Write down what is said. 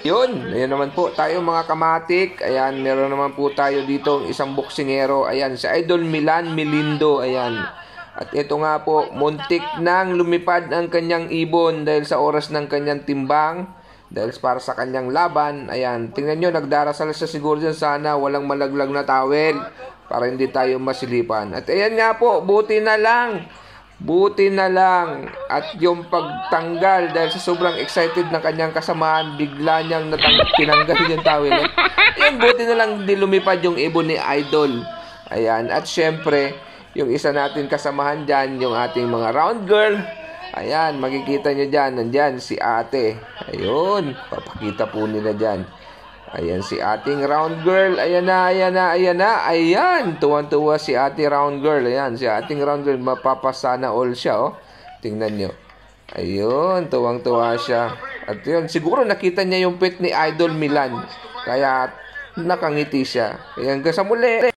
Yun, ayan naman po tayo mga kamatik. Ayan, meron naman po tayo dito isang boksingero. Ayan, si Idol Milan Melindo. Ayan. At ito nga po, muntik nang lumipad ang kanyang ibon dahil sa oras ng kanyang timbang. Dahil para sa kanyang laban. Ayan, tingnan nyo, nagdarasal siya siguro dyan, sana walang malaglag na towel para hindi tayo masilipan. At ayan nga po, buti na lang. Buti na lang. At yung pagtanggal dahil sa sobrang excited ng kanyang kasamahan, bigla niyang tinanggal yung towel. Ayan, buti na lang di lumipad yung ibon ni Idol. Ayan, at syempre, yung isa natin kasamahan dyan, yung ating mga round girl. Ayan, makikita nyo dyan, nandyan si ate. Ayun, papakita po nila dyan. Ayan si ating round girl. Ayan na, ayan na, ayan na. Ayan, tuwan-tuwa si ate round girl. Ayan, si ating round girl. Mapapasana all siya, oh. Tingnan nyo. Ayun, tuwang-tuwa siya. At yun, siguro nakita niya yung pet ni Idol Milan. Kaya nakangiti siya. Ayan, hanggang sa muli.